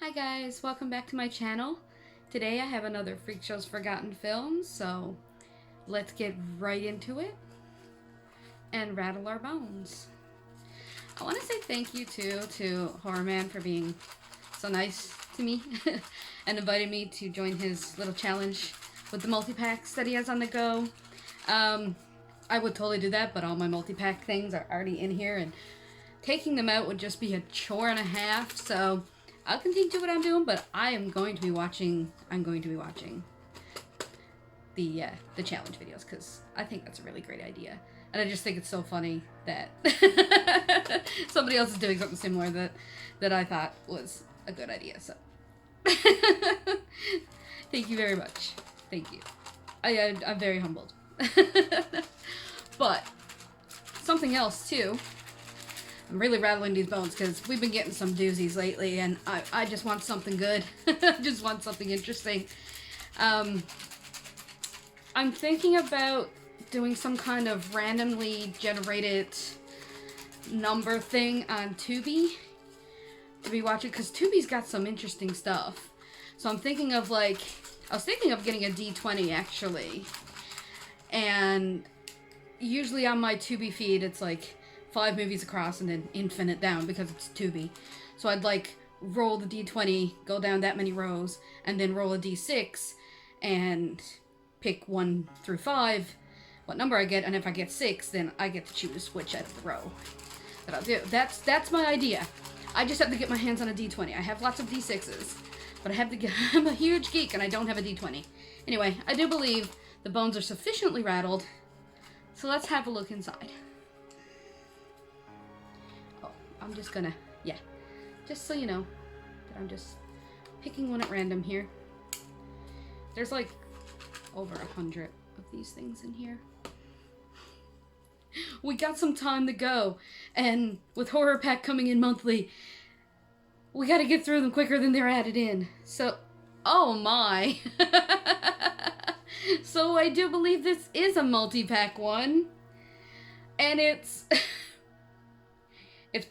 Hi guys, welcome back to my channel. Today I have another Freakshow's Forgotten Films, so let's get right into it and rattle our bones. I want to say thank you to Horror Man for being so nice to me and inviting me to join his little challenge with the multi-packs that he has on the go. I would totally do that, but all my multi-pack things are already in here and taking them out would just be a chore and a half, so I'll continue to do what I'm doing, but I'm going to be watching the challenge videos because I think that's a really great idea. And I just think it's so funny that somebody else is doing something similar that I thought was a good idea. So thank you very much. Thank you. I'm very humbled. But something else too. I'm really rattling these bones because we've been getting some doozies lately, and I just want something good. I just want something interesting. I'm thinking about doing some kind of randomly generated number thing on Tubi to be watching, because Tubi's got some interesting stuff. So I'm thinking of I was thinking of getting a D20 actually, and usually on my Tubi feed it's like 5 movies across and then infinite down because it's Tubi. So I'd roll the D20, go down that many rows, and then roll a D6 and pick 1 through 5 what number I get, and if I get 6, then I get to choose which out of the row that I'll do. That's my idea. I just have to get my hands on a D20. I have lots of D6s, but I'm a huge geek and I don't have a D20. Anyway, I do believe the bones are sufficiently rattled, so let's have a look inside. I'm just gonna, just so you know that I'm just picking one at random here. There's over 100 of these things in here. We got some time to go, and with Horror Pack coming in monthly, we gotta get through them quicker than they're added in. So, oh my. So I do believe this is a multi-pack one, and it's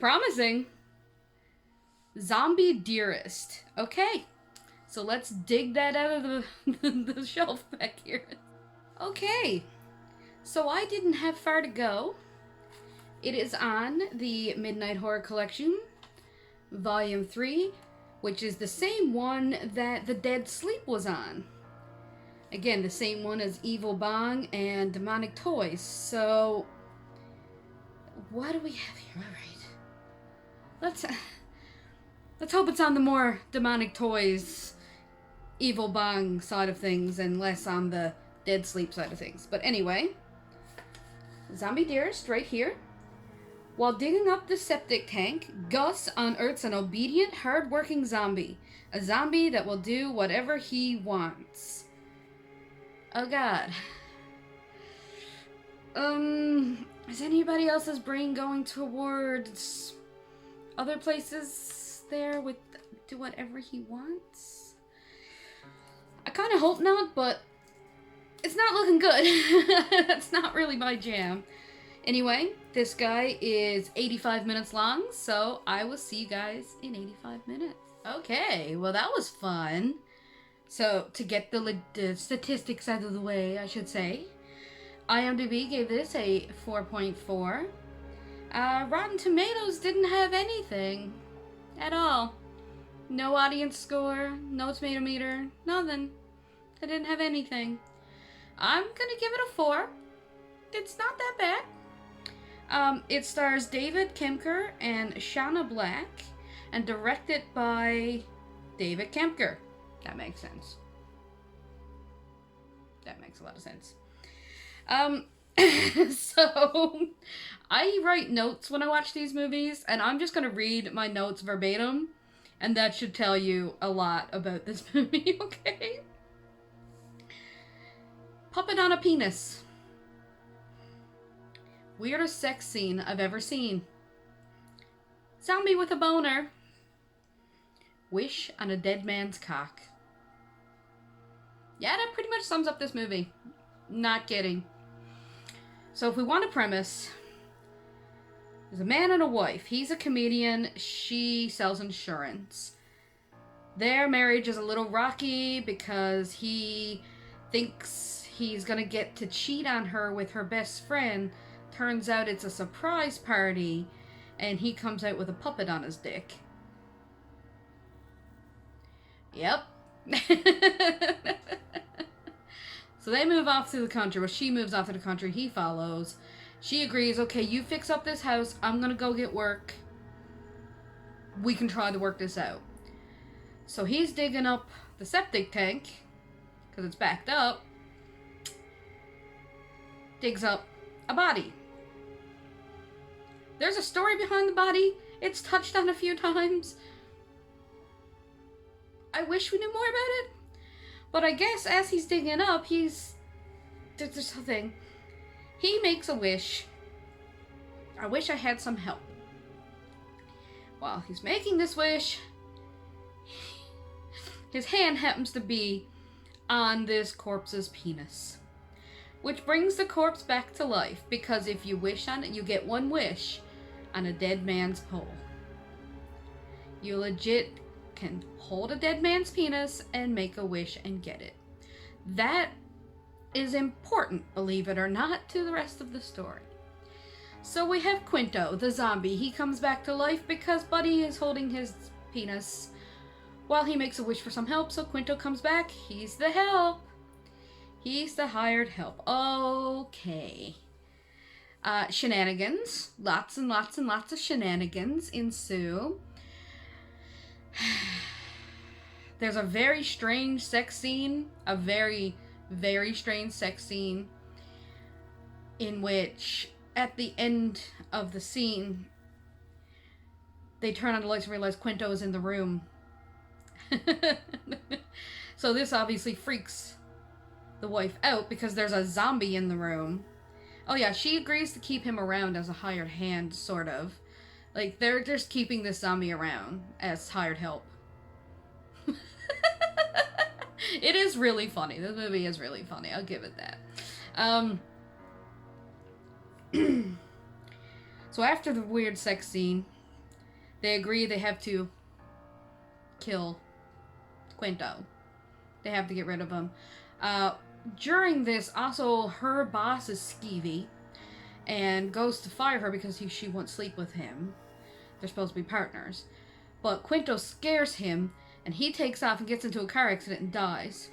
promising. Zombie Dearest. Okay, so let's dig that out of the shelf back here. Okay, so I didn't have far to go. It is on the Midnight Horror Collection, Volume 3, which is the same one that The Dead Sleep was on. Again, the same one as Evil Bong and Demonic Toys. So, what do we have here? All right. Let's hope it's on the more Demonic Toys, Evil Bong side of things and less on the Dead Sleep side of things. But anyway, Zombie Dearest right here. While digging up the septic tank, Gus unearths an obedient, hard-working zombie. A zombie that will do whatever he wants. Oh god. Is anybody else's brain going towards other places there with do whatever he wants? I kind of hope not, but it's not looking good. That's not really my jam. Anyway, this guy is 85 minutes long, so I will see you guys in 85 minutes. Okay, well that was fun. So, to get the statistics out of the way, I should say, IMDb gave this a 4.4. Rotten Tomatoes didn't have anything at all. No audience score, no tomato meter, nothing. They didn't have anything. I'm gonna give it a 4. It's not that bad. It stars David Kemker and Shauna Black, and directed by David Kemker. That makes sense. That makes a lot of sense. So, I write notes when I watch these movies, and I'm just gonna read my notes verbatim, and that should tell you a lot about this movie, okay? Puppet on a penis. Weirdest sex scene I've ever seen. Zombie with a boner. Wish on a dead man's cock. Yeah, that pretty much sums up this movie. Not kidding. So if we want a premise, there's a man and a wife. He's a comedian. She sells insurance. Their marriage is a little rocky because he thinks he's gonna get to cheat on her with her best friend. Turns out it's a surprise party, and he comes out with a puppet on his dick. Yep. So they move off to the country. Well, she moves off to the country. He follows. She agrees, okay, you fix up this house. I'm gonna go get work. We can try to work this out. So he's digging up the septic tank, because it's backed up. Digs up a body. There's a story behind the body. It's touched on a few times. I wish we knew more about it. But I guess as he's digging up, there's something. He makes a wish. I wish I had some help. While he's making this wish, his hand happens to be on this corpse's penis. Which brings the corpse back to life, because if you wish on it, you get one wish on a dead man's pole. You legit can hold a dead man's penis and make a wish and get it. That is important, believe it or not, to the rest of the story. So we have Quinto, the zombie. He comes back to life because Buddy is holding his penis while he makes a wish for some help. So Quinto comes back. He's the help. He's the hired help. Okay. Shenanigans. Lots and lots and lots of shenanigans ensue. There's a very strange sex scene. A very, very strange sex scene in which at the end of the scene they turn on the lights and realize Quinto is in the room. So this obviously freaks the wife out because there's a zombie in the room. Oh yeah, she agrees to keep him around as a hired hand, sort of. Like, they're just keeping this zombie around as hired help. It is really funny. This movie is really funny. I'll give it that. So after the weird sex scene, they agree they have to kill Quinto. They have to get rid of him. During this, also, her boss is skeevy and goes to fire her because she won't sleep with him. They're supposed to be partners. But Quinto scares him, and he takes off and gets into a car accident and dies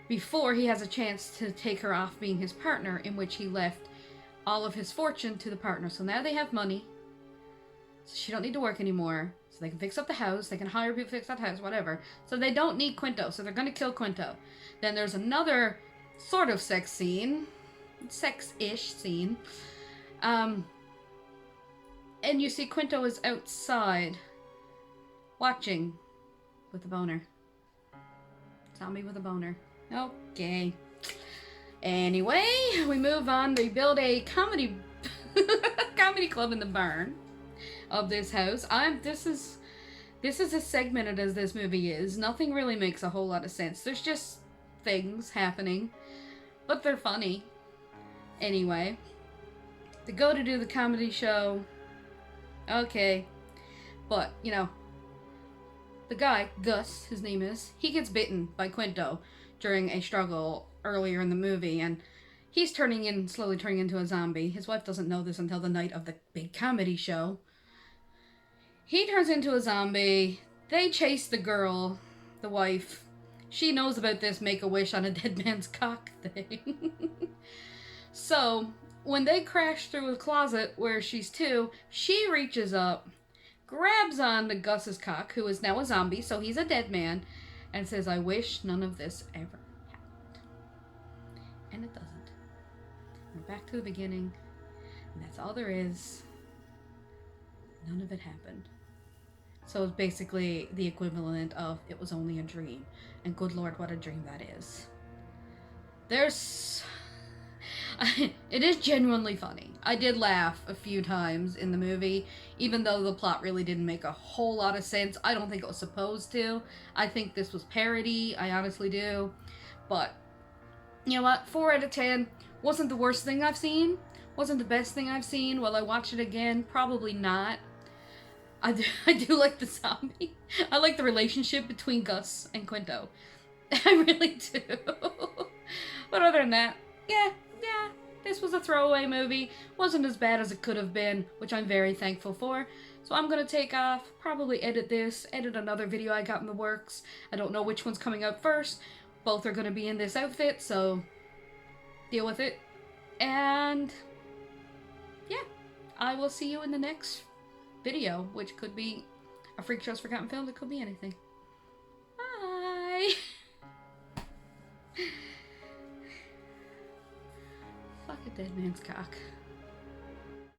before he has a chance to take her off being his partner, in which he left all of his fortune to the partner. So now they have money, so she don't need to work anymore, so they can fix up the house, they can hire people to fix that house, whatever. So they don't need Quinto, so they're going to kill Quinto. Then there's another sort of sex scene, sex-ish scene, and you see Quinto is outside watching with a boner. Zombie with a boner. Okay. Anyway, we move on. They build a comedy club in the barn of this house. This is as segmented as this movie is. Nothing really makes a whole lot of sense. There's just things happening, but they're funny. Anyway, they go to do the comedy show. Okay. But, you know, the guy, Gus, his name is, he gets bitten by Quinto during a struggle earlier in the movie, and he's slowly turning into a zombie. His wife doesn't know this until the night of the big comedy show. He turns into a zombie. They chase the girl, the wife. She knows about this make-a-wish on a dead man's cock thing. So, when they crash through a closet where she's two, she reaches up, grabs on to Gus's cock, who is now a zombie, so he's a dead man, and says, "I wish none of this ever happened." And it doesn't. We're back to the beginning, and that's all there is. None of it happened. So it's basically the equivalent of it was only a dream. And good Lord, what a dream that is. It is genuinely funny. I did laugh a few times in the movie, even though the plot really didn't make a whole lot of sense. I don't think it was supposed to. I think this was parody. I honestly do. But, you know what? 4 out of 10. Wasn't the worst thing I've seen. Wasn't the best thing I've seen. Will I watch it again? Probably not. I do like the zombie. I like the relationship between Gus and Quinto. I really do. But other than that, yeah, this was a throwaway movie. Wasn't as bad as it could have been, which I'm very thankful for. So I'm gonna take off, probably edit this, edit another video I got in the works. I don't know which one's coming up first. Both are gonna be in this outfit, so deal with it. And yeah, I will see you in the next video, which could be a Freakshow's Forgotten Film. It could be anything. Bye! Fuck a dead man's cock.